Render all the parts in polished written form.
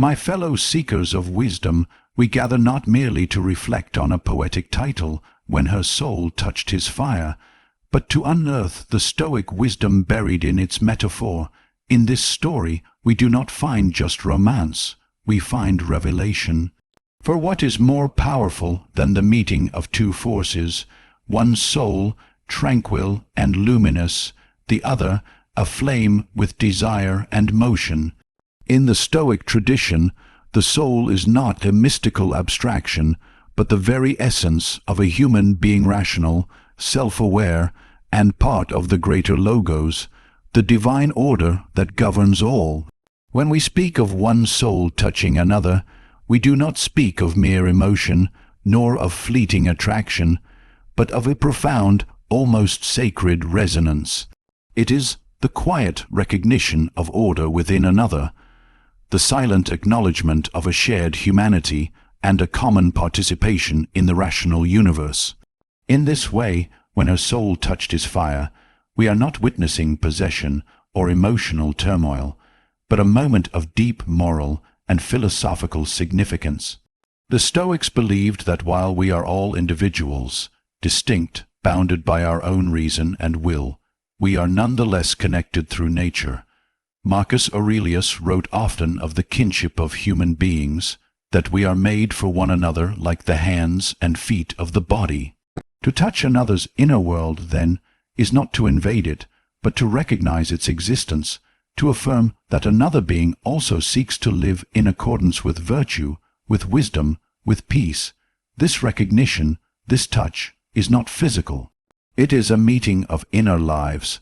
My fellow seekers of wisdom, we gather not merely to reflect on a poetic title, when her soul touched his fire, but to unearth the Stoic wisdom buried in its metaphor. In this story we do not find just romance, we find revelation. For what is more powerful than the meeting of two forces, one soul, tranquil and luminous, the other, aflame with desire and motion? In the Stoic tradition, the soul is not a mystical abstraction, but the very essence of a human being, rational, self-aware, and part of the greater logos, the divine order that governs all. When we speak of one soul touching another, we do not speak of mere emotion, nor of fleeting attraction, but of a profound, almost sacred resonance. It is the quiet recognition of order within another, the silent acknowledgement of a shared humanity and a common participation in the rational universe. In this way, when her soul touched his fire, we are not witnessing possession or emotional turmoil, but a moment of deep moral and philosophical significance. The Stoics believed that while we are all individuals, distinct, bounded by our own reason and will, we are nonetheless connected through nature. Marcus Aurelius wrote often of the kinship of human beings, that we are made for one another like the hands and feet of the body. To touch another's inner world, then, is not to invade it, but to recognize its existence, to affirm that another being also seeks to live in accordance with virtue, with wisdom, with peace. This recognition, this touch, is not physical. It is a meeting of inner lives.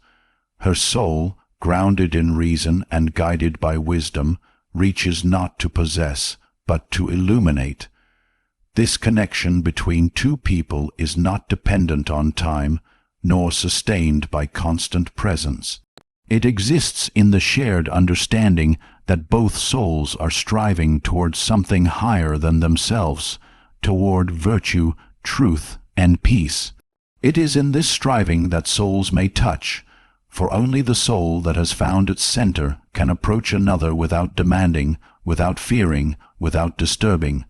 Her soul, grounded in reason and guided by wisdom, reaches not to possess, but to illuminate. This connection between two people is not dependent on time, nor sustained by constant presence. It exists in the shared understanding that both souls are striving towards something higher than themselves, toward virtue, truth, and peace. It is in this striving that souls may touch, for only the soul that has found its center can approach another without demanding, without fearing, without disturbing.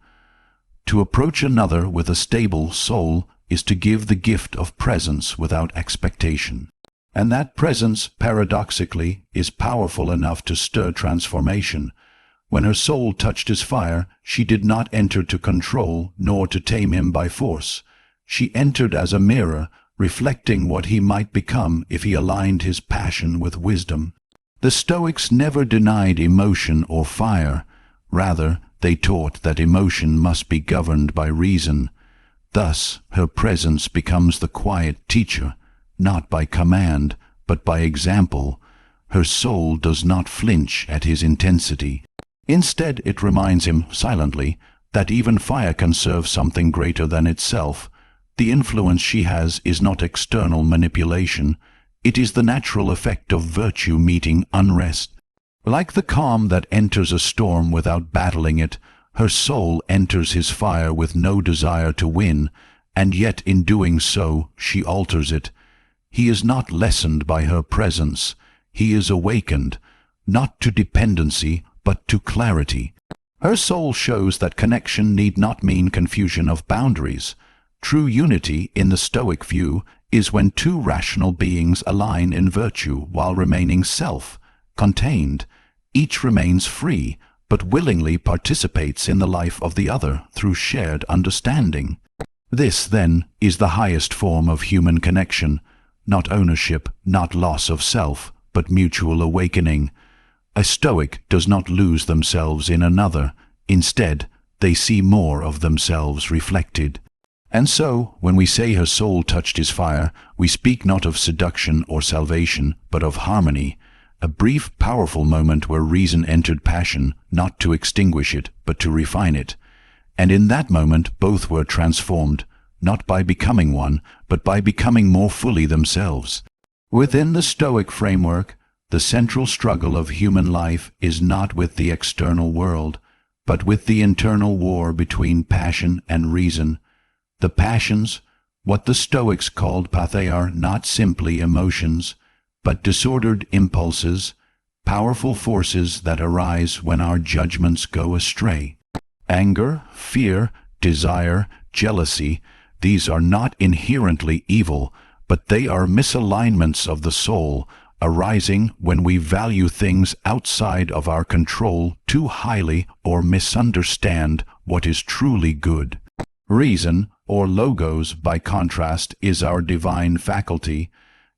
To approach another with a stable soul is to give the gift of presence without expectation. And that presence, paradoxically, is powerful enough to stir transformation. When her soul touched his fire, she did not enter to control, nor to tame him by force. She entered as a mirror, reflecting what he might become if he aligned his passion with wisdom. The Stoics never denied emotion or fire. Rather, they taught that emotion must be governed by reason. Thus, her presence becomes the quiet teacher, not by command, but by example. Her soul does not flinch at his intensity. Instead, it reminds him, silently, that even fire can serve something greater than itself. The influence she has is not external manipulation. It is the natural effect of virtue meeting unrest. Like the calm that enters a storm without battling it, her soul enters his fire with no desire to win, and yet in doing so she alters it. He is not lessened by her presence. He is awakened, not to dependency, but to clarity. Her soul shows that connection need not mean confusion of boundaries. True unity, in the Stoic view, is when two rational beings align in virtue while remaining self-contained. Each remains free, but willingly participates in the life of the other through shared understanding. This, then, is the highest form of human connection, not ownership, not loss of self, but mutual awakening. A Stoic does not lose themselves in another. Instead, they see more of themselves reflected. And so, when we say her soul touched his fire, we speak not of seduction or salvation, but of harmony, a brief, powerful moment where reason entered passion, not to extinguish it, but to refine it. And in that moment both were transformed, not by becoming one, but by becoming more fully themselves. Within the Stoic framework, the central struggle of human life is not with the external world, but with the internal war between passion and reason. The passions, what the Stoics called pathei, are not simply emotions, but disordered impulses, powerful forces that arise when our judgments go astray. Anger, fear, desire, jealousy, these are not inherently evil, but they are misalignments of the soul, arising when we value things outside of our control too highly or misunderstand what is truly good. Reason, or logos, by contrast, is our divine faculty.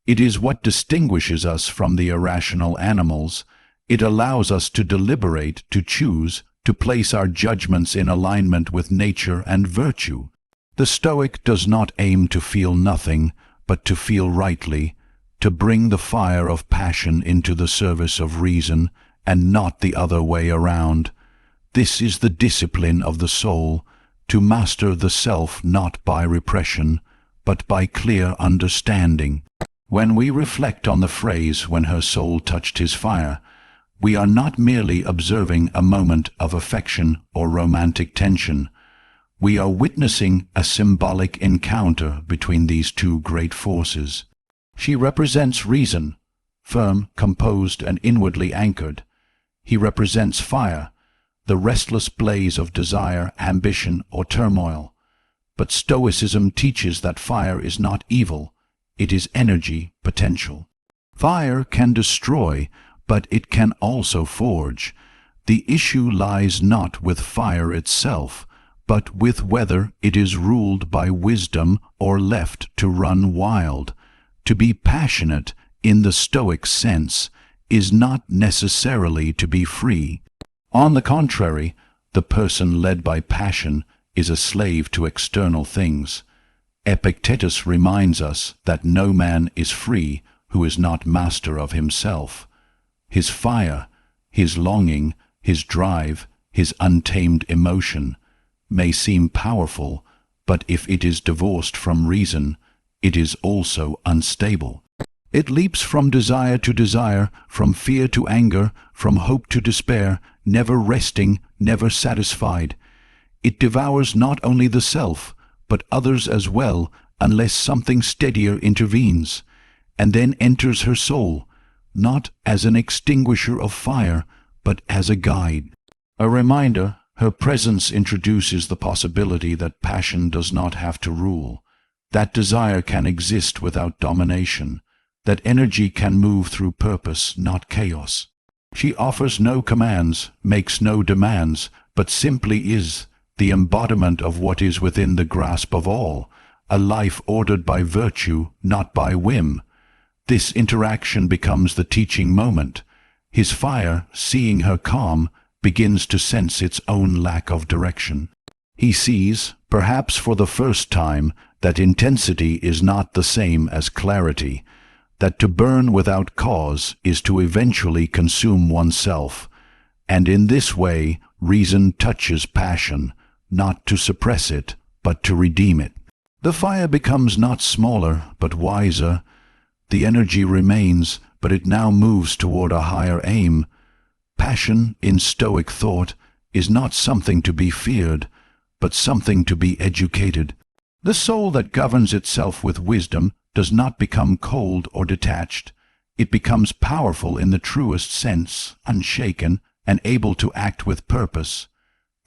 It is what distinguishes us from the irrational animals. It allows us to deliberate, to choose, to place our judgments in alignment with nature and virtue. The Stoic does not aim to feel nothing, but to feel rightly, to bring the fire of passion into the service of reason, and not the other way around. This is the discipline of the soul, to master the self not by repression, but by clear understanding. When we reflect on the phrase, "when her soul touched his fire," we are not merely observing a moment of affection or romantic tension. We are witnessing a symbolic encounter between these two great forces. She represents reason, firm, composed, and inwardly anchored. He represents fire, the restless blaze of desire, ambition, or turmoil. But Stoicism teaches that fire is not evil. It is energy, potential. Fire can destroy, but it can also forge. The issue lies not with fire itself, but with whether it is ruled by wisdom or left to run wild. To be passionate, in the Stoic sense, is not necessarily to be free. On the contrary, the person led by passion is a slave to external things. Epictetus reminds us that no man is free who is not master of himself. His fire, his longing, his drive, his untamed emotion may seem powerful, but if it is divorced from reason, it is also unstable. It leaps from desire to desire, from fear to anger, from hope to despair, never resting, never satisfied. It devours not only the self, but others as well, unless something steadier intervenes, and then enters her soul, not as an extinguisher of fire, but as a guide. A reminder, her presence introduces the possibility that passion does not have to rule, that desire can exist without domination, that energy can move through purpose, not chaos. She offers no commands, makes no demands, but simply is, the embodiment of what is within the grasp of all, a life ordered by virtue, not by whim. This interaction becomes the teaching moment. His fire, seeing her calm, begins to sense its own lack of direction. He sees, perhaps for the first time, that intensity is not the same as clarity, that to burn without cause is to eventually consume oneself, and in this way reason touches passion, not to suppress it, but to redeem it. The fire becomes not smaller, but wiser. The energy remains, but it now moves toward a higher aim. Passion, in Stoic thought, is not something to be feared, but something to be educated. The soul that governs itself with wisdom does not become cold or detached. It becomes powerful in the truest sense, unshaken, and able to act with purpose.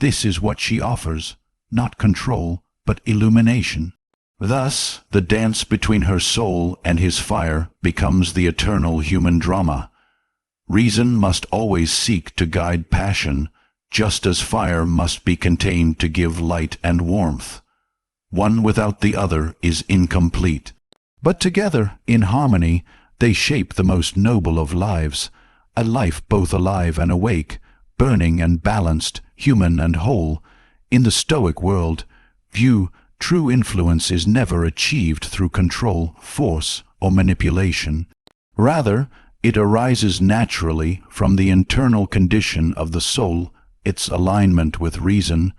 This is what she offers, not control, but illumination. Thus, the dance between her soul and his fire becomes the eternal human drama. Reason must always seek to guide passion, just as fire must be contained to give light and warmth. One without the other is incomplete. But together, in harmony, they shape the most noble of lives, a life both alive and awake, burning and balanced, human and whole. In the Stoic world view, true influence is never achieved through control, force, or manipulation. Rather, it arises naturally from the internal condition of the soul, its alignment with reason,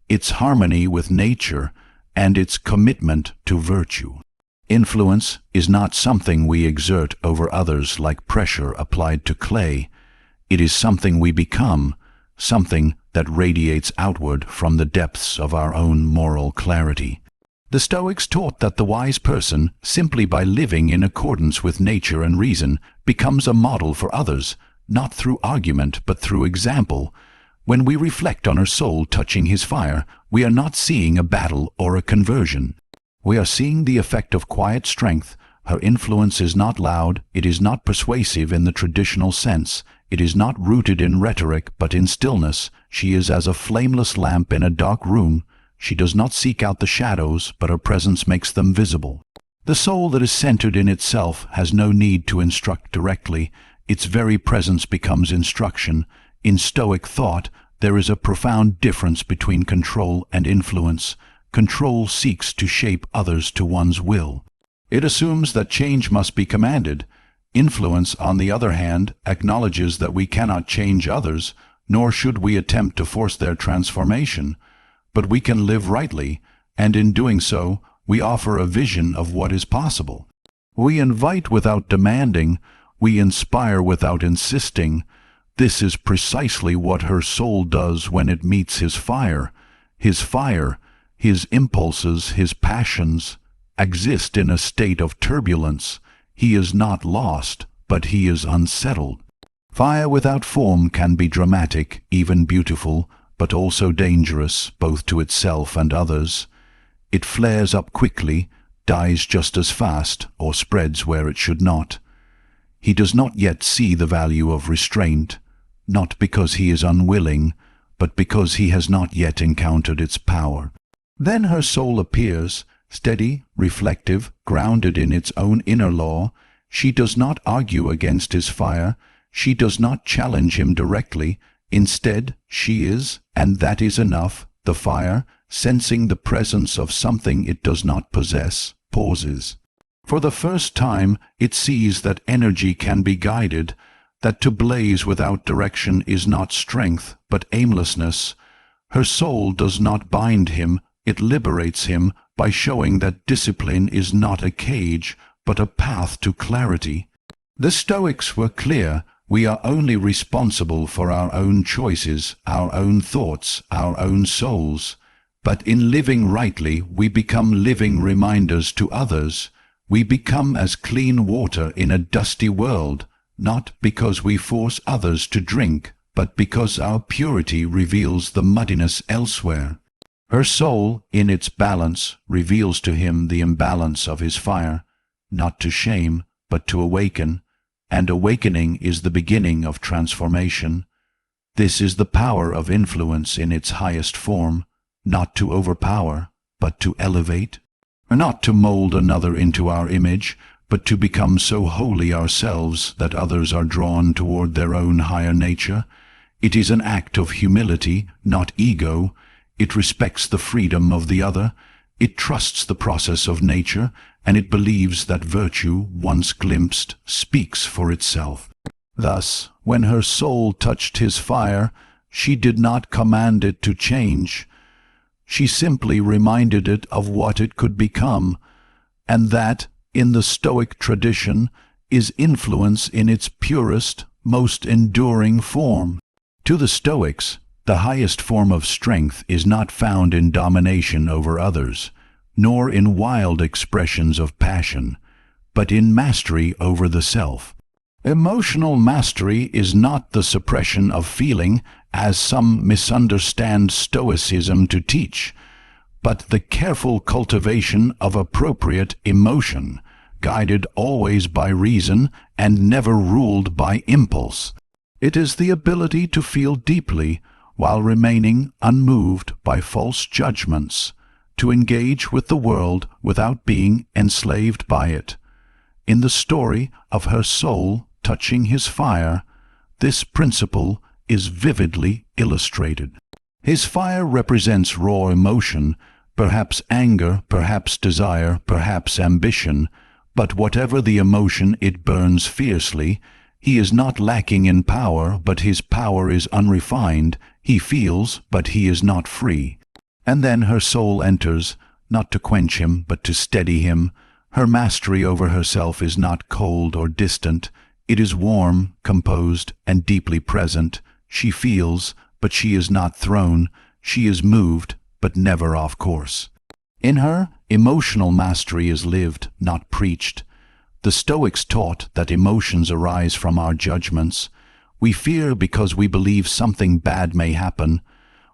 its harmony with nature, and its commitment to virtue. Influence is not something we exert over others like pressure applied to clay. It is something we become, something that radiates outward from the depths of our own moral clarity. The Stoics taught that the wise person, simply by living in accordance with nature and reason, becomes a model for others, not through argument but through example. When we reflect on her soul touching his fire, we are not seeing a battle or a conversion. We are seeing the effect of quiet strength. Her influence is not loud, it is not persuasive in the traditional sense, it is not rooted in rhetoric but in stillness. She is as a flameless lamp in a dark room. She does not seek out the shadows, but her presence makes them visible. The soul that is centered in itself has no need to instruct directly. Its very presence becomes instruction. In Stoic thought, there is a profound difference between control and influence. Control seeks to shape others to one's will. It assumes that change must be commanded. Influence, on the other hand, acknowledges that we cannot change others, nor should we attempt to force their transformation. But we can live rightly, and in doing so, we offer a vision of what is possible. We invite without demanding, we inspire without insisting. This is precisely what her soul does when it meets his fire. His fire, his impulses, his passions, exist in a state of turbulence. He is not lost, but he is unsettled. Fire without form can be dramatic, even beautiful, but also dangerous, both to itself and others. It flares up quickly, dies just as fast, or spreads where it should not. He does not yet see the value of restraint, not because he is unwilling, but because he has not yet encountered its power. Then her soul appears, steady, reflective, grounded in its own inner law. She does not argue against his fire. She does not challenge him directly. Instead, she is, and that is enough, the fire, sensing the presence of something it does not possess, pauses. For the first time, it sees that energy can be guided, that to blaze without direction is not strength, but aimlessness. Her soul does not bind him, it liberates him by showing that discipline is not a cage, but a path to clarity. The Stoics were clear: we are only responsible for our own choices, our own thoughts, our own souls. But in living rightly, we become living reminders to others. We become as clean water in a dusty world, not because we force others to drink, but because our purity reveals the muddiness elsewhere. Her soul, in its balance, reveals to him the imbalance of his fire, not to shame, but to awaken, and awakening is the beginning of transformation. This is the power of influence in its highest form, not to overpower, but to elevate, not to mold another into our image, but to become so holy ourselves that others are drawn toward their own higher nature. It is an act of humility, not ego. It respects the freedom of the other. It trusts the process of nature, and it believes that virtue, once glimpsed, speaks for itself. Thus, when her soul touched his fire, she did not command it to change. She simply reminded it of what it could become, and that, in the Stoic tradition, is influence in its purest, most enduring form. To the Stoics, the highest form of strength is not found in domination over others, nor in wild expressions of passion, but in mastery over the self. Emotional mastery is not the suppression of feeling, as some misunderstand Stoicism to teach, but the careful cultivation of appropriate emotion, guided always by reason and never ruled by impulse. It is the ability to feel deeply while remaining unmoved by false judgments, to engage with the world without being enslaved by it. In the story of her soul touching his fire, this principle is vividly illustrated. His fire represents raw emotion, perhaps anger, perhaps desire, perhaps ambition, but whatever the emotion, it burns fiercely. He is not lacking in power, but his power is unrefined. He feels, but he is not free. And then her soul enters, not to quench him, but to steady him. Her mastery over herself is not cold or distant. It is warm, composed, and deeply present. She feels, but she is not thrown. She is moved, but never off course. In her, emotional mastery is lived, not preached. The Stoics taught that emotions arise from our judgments. We fear because we believe something bad may happen.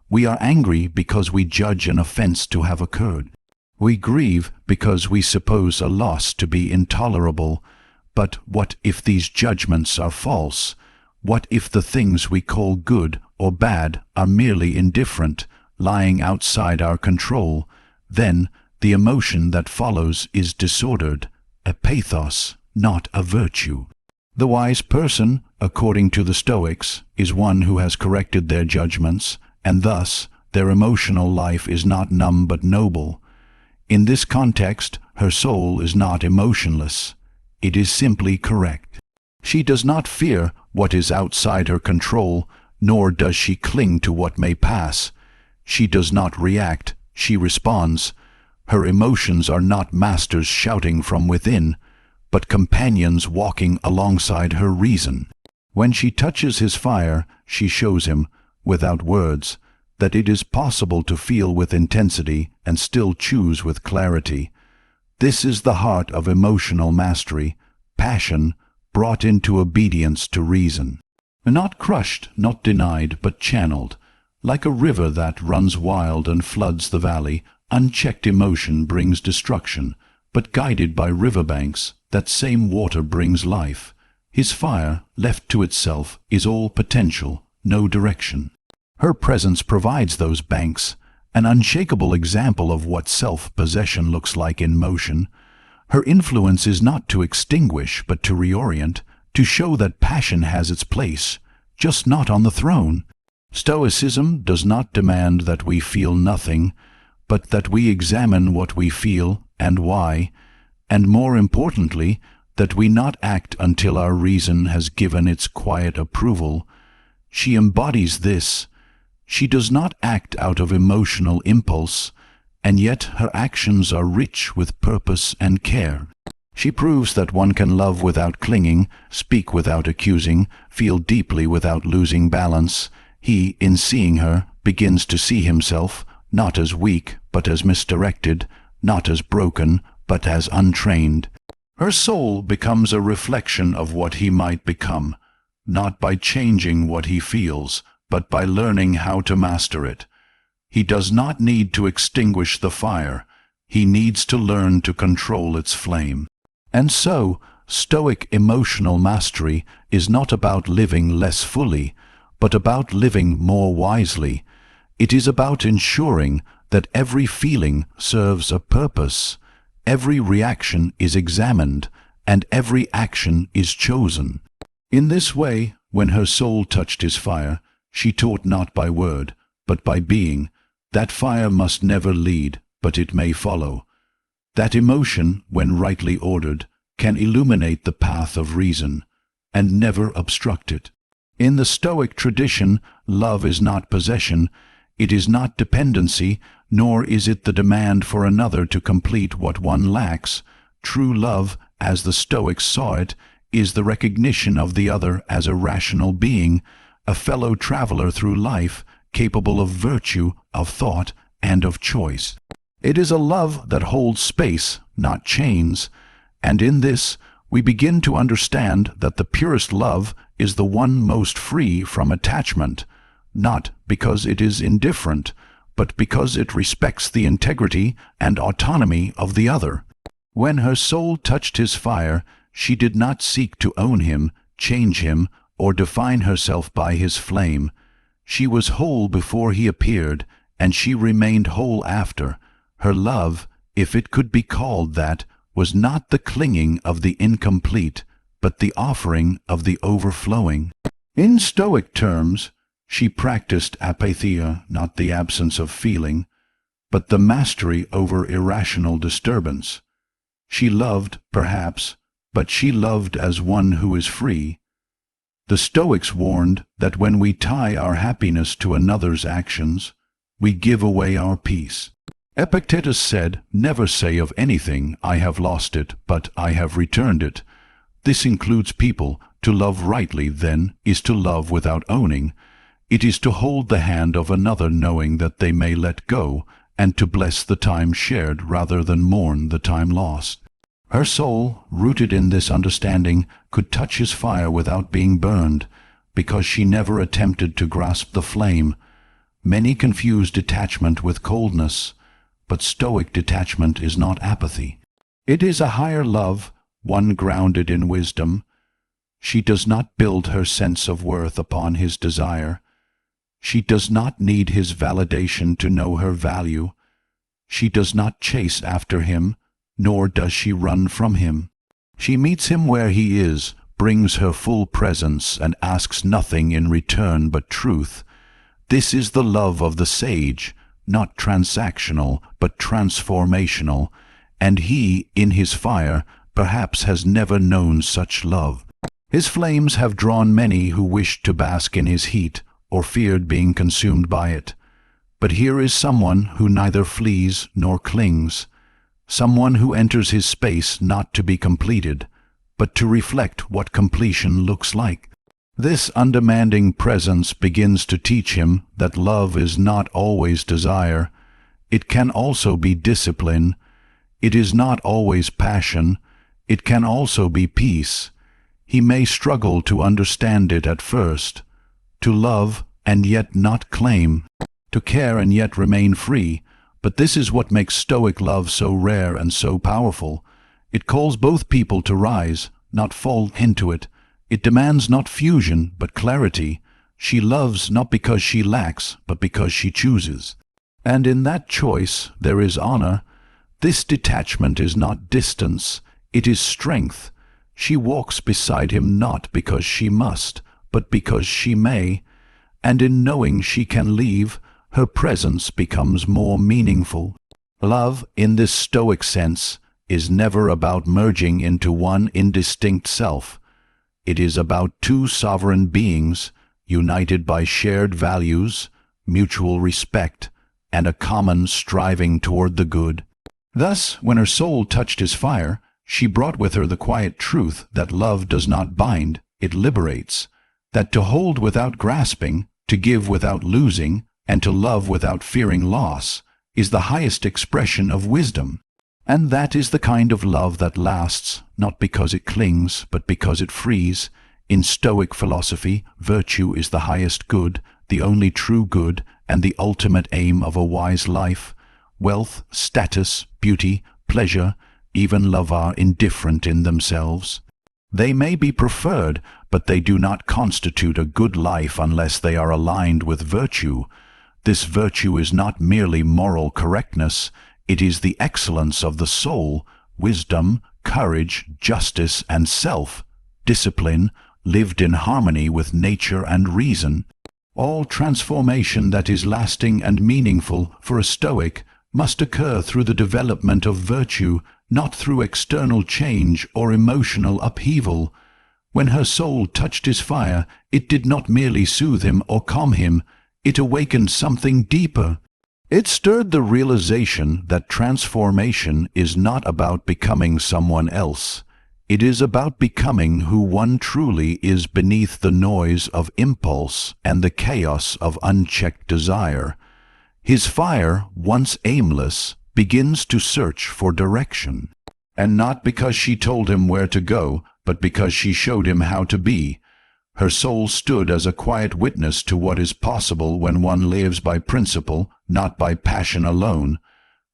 We are angry because we judge an offense to have occurred. We grieve because we suppose a loss to be intolerable. But what if these judgments are false? What if the things we call good or bad are merely indifferent, lying outside our control? Then the emotion that follows is disordered, a pathos, not a virtue. The wise person, according to the Stoics, is one who has corrected their judgments, and thus their emotional life is not numb but noble. In this context, her soul is not emotionless. It is simply correct. She does not fear what is outside her control, nor does she cling to what may pass. She does not react, she responds. Her emotions are not masters shouting from within, but companions walking alongside her reason. When she touches his fire, she shows him, without words, that it is possible to feel with intensity and still choose with clarity. This is the heart of emotional mastery, passion brought into obedience to reason. Not crushed, not denied, but channeled. Like a river that runs wild and floods the valley, unchecked emotion brings destruction, but guided by riverbanks, that same water brings life. His fire, left to itself, is all potential, no direction. Her presence provides those banks, an unshakable example of what self-possession looks like in motion. Her influence is not to extinguish, but to reorient, to show that passion has its place, just not on the throne. Stoicism does not demand that we feel nothing, but that we examine what we feel and why, and more importantly, that we not act until our reason has given its quiet approval. She embodies this. She does not act out of emotional impulse, and yet her actions are rich with purpose and care. She proves that one can love without clinging, speak without accusing, feel deeply without losing balance. He, in seeing her, begins to see himself, not as weak, but as misdirected, not as broken, but as untrained. Her soul becomes a reflection of what he might become, not by changing what he feels, but by learning how to master it. He does not need to extinguish the fire. He needs to learn to control its flame. And so, Stoic emotional mastery is not about living less fully, but about living more wisely. It is about ensuring that every feeling serves a purpose, every reaction is examined, and every action is chosen. In this way, when her soul touched his fire, she taught not by word, but by being. That fire must never lead, but it may follow. That emotion, when rightly ordered, can illuminate the path of reason, and never obstruct it. In the Stoic tradition, love is not possession, it is not dependency, nor is it the demand for another to complete what one lacks. True love, as the Stoics saw it, is the recognition of the other as a rational being, a fellow traveler through life, capable of virtue, of thought, and of choice. It is a love that holds space, not chains, and in this we begin to understand that the purest love is the one most free from attachment, not because it is indifferent, but because it respects the integrity and autonomy of the other. When her soul touched his fire, she did not seek to own him, change him, or define herself by his flame. She was whole before he appeared, and she remained whole after. Her love, if it could be called that, was not the clinging of the incomplete, but the offering of the overflowing. In Stoic terms, she practiced apatheia, not the absence of feeling, but the mastery over irrational disturbance. She loved, perhaps, but she loved as one who is free. The Stoics warned that when we tie our happiness to another's actions, we give away our peace. Epictetus said, "Never say of anything, 'I have lost it,' but 'I have returned it.' This includes people. To love rightly, then, is to love without owning. It is to hold the hand of another knowing that they may let go, and to bless the time shared rather than mourn the time lost." Her soul, rooted in this understanding, could touch his fire without being burned, because she never attempted to grasp the flame. Many confuse detachment with coldness, but Stoic detachment is not apathy. It is a higher love, one grounded in wisdom. She does not build her sense of worth upon his desire. She does not need his validation to know her value. She does not chase after him, nor does she run from him. She meets him where he is, brings her full presence, and asks nothing in return but truth. This is the love of the sage, not transactional, but transformational, and he, in his fire, perhaps has never known such love. His flames have drawn many who wished to bask in his heat, or feared being consumed by it. But here is someone who neither flees nor clings, someone who enters his space not to be completed, but to reflect what completion looks like. This undemanding presence begins to teach him that love is not always desire. It can also be discipline. It is not always passion. It can also be peace. He may struggle to understand it at first, to love and yet not claim, to care and yet remain free, but this is what makes Stoic love so rare and so powerful. It calls both people to rise, not fall into it. It demands not fusion, but clarity. She loves not because she lacks, but because she chooses. And in that choice there is honor. This detachment is not distance, it is strength. She walks beside him not because she must, but because she may, and in knowing she can leave, her presence becomes more meaningful. Love, in this Stoic sense, is never about merging into one indistinct self. It is about two sovereign beings, united by shared values, mutual respect, and a common striving toward the good. Thus, when her soul touched his fire, she brought with her the quiet truth that love does not bind, it liberates, that to hold without grasping, to give without losing, and to love without fearing loss, is the highest expression of wisdom. And that is the kind of love that lasts, not because it clings, but because it frees. In Stoic philosophy, virtue is the highest good, the only true good, and the ultimate aim of a wise life. Wealth, status, beauty, pleasure, even love are indifferent in themselves. They may be preferred, but they do not constitute a good life unless they are aligned with virtue. This virtue is not merely moral correctness, it is the excellence of the soul, wisdom, courage, justice, and self-discipline, lived in harmony with nature and reason. All transformation that is lasting and meaningful for a Stoic must occur through the development of virtue, not through external change or emotional upheaval. When her soul touched his fire, it did not merely soothe him or calm him, it awakened something deeper. It stirred the realization that transformation is not about becoming someone else. It is about becoming who one truly is beneath the noise of impulse and the chaos of unchecked desire. His fire, once aimless, begins to search for direction. And not because she told him where to go, but because she showed him how to be. Her soul stood as a quiet witness to what is possible when one lives by principle, not by passion alone.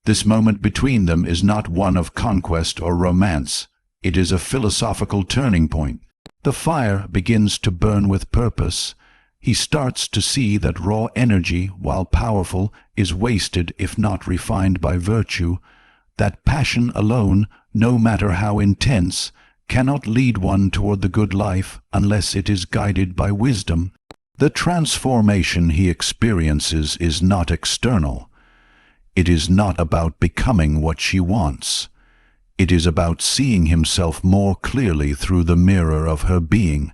This moment between them is not one of conquest or romance. It is a philosophical turning point. The fire begins to burn with purpose. He starts to see that raw energy, while powerful, is wasted if not refined by virtue, that passion alone, no matter how intense, cannot lead one toward the good life unless it is guided by wisdom. The transformation he experiences is not external. It is not about becoming what she wants. It is about seeing himself more clearly through the mirror of her being,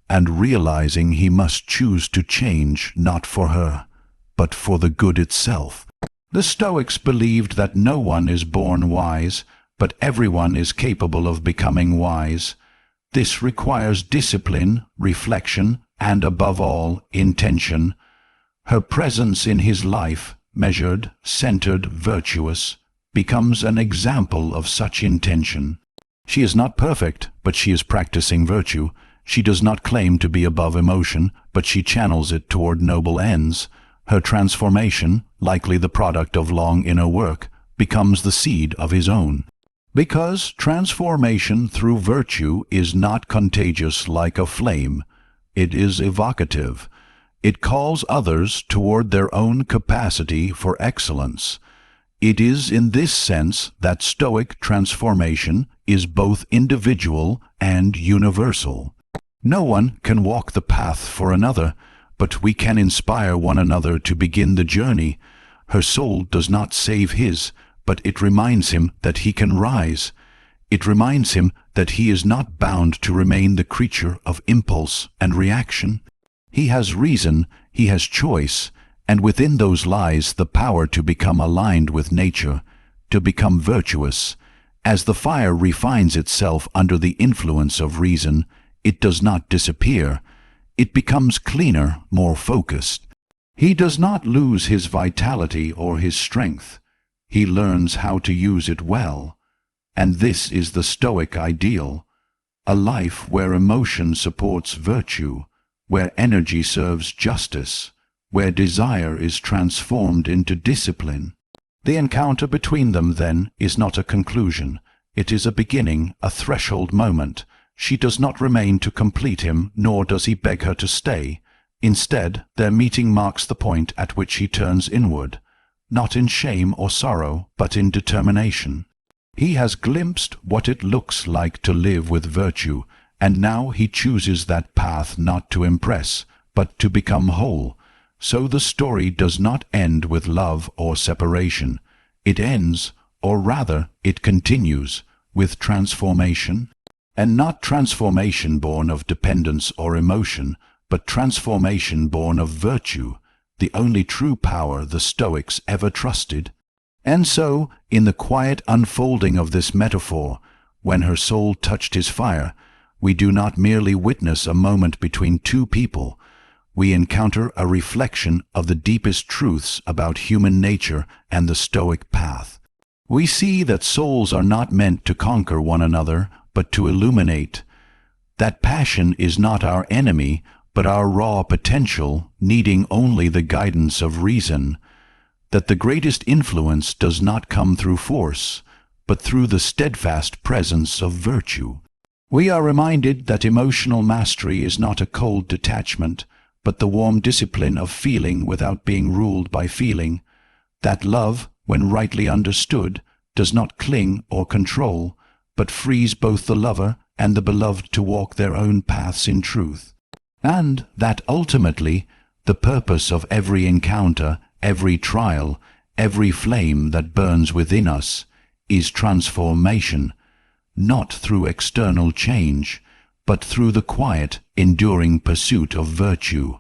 and realizing he must choose to change not for her, but for the good itself. The Stoics believed that no one is born wise, but everyone is capable of becoming wise. This requires discipline, reflection, and above all, intention. Her presence in his life, measured, centered, virtuous, becomes an example of such intention. She is not perfect, but she is practicing virtue, She does not claim to be above emotion, but she channels it toward noble ends. Her transformation, likely the product of long inner work, becomes the seed of his own. Because transformation through virtue is not contagious like a flame, it is evocative. It calls others toward their own capacity for excellence. It is in this sense that Stoic transformation is both individual and universal. No one can walk the path for another, but we can inspire one another to begin the journey. Her soul does not save his, but it reminds him that he can rise. It reminds him that he is not bound to remain the creature of impulse and reaction. He has reason, he has choice, and within those lies the power to become aligned with nature, to become virtuous. As the fire refines itself under the influence of reason, it does not disappear. It becomes cleaner, more focused. He does not lose his vitality or his strength. He learns how to use it well. And this is the Stoic ideal, a life where emotion supports virtue, where energy serves justice, where desire is transformed into discipline. The encounter between them, then, is not a conclusion. It is a beginning, a threshold moment. She does not remain to complete him, nor does he beg her to stay. Instead, their meeting marks the point at which he turns inward, not in shame or sorrow, but in determination. He has glimpsed what it looks like to live with virtue, and now he chooses that path not to impress, but to become whole. So the story does not end with love or separation. It ends, or rather, it continues, with transformation. And not transformation born of dependence or emotion, but transformation born of virtue, the only true power the Stoics ever trusted. And so, in the quiet unfolding of this metaphor, when her soul touched his fire, we do not merely witness a moment between two people. We encounter a reflection of the deepest truths about human nature and the Stoic path. We see that souls are not meant to conquer one another, but to illuminate. That passion is not our enemy, but our raw potential, needing only the guidance of reason. That the greatest influence does not come through force, but through the steadfast presence of virtue. We are reminded that emotional mastery is not a cold detachment, but the warm discipline of feeling without being ruled by feeling. That love, when rightly understood, does not cling or control, but frees both the lover and the beloved to walk their own paths in truth. And that ultimately, the purpose of every encounter, every trial, every flame that burns within us, is transformation, not through external change, but through the quiet, enduring pursuit of virtue.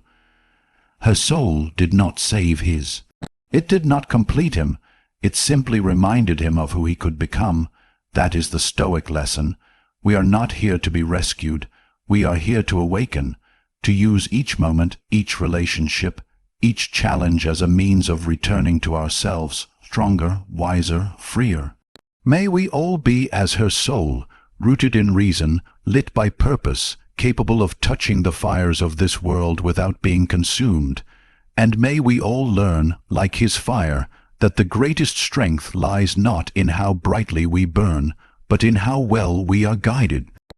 Her soul did not save his. It did not complete him. It simply reminded him of who he could become. That is the Stoic lesson. We are not here to be rescued. We are here to awaken, to use each moment, each relationship, each challenge as a means of returning to ourselves, stronger, wiser, freer. May we all be as her soul, rooted in reason, lit by purpose, capable of touching the fires of this world without being consumed. And may we all learn, like his fire, that the greatest strength lies not in how brightly we burn, but in how well we are guided.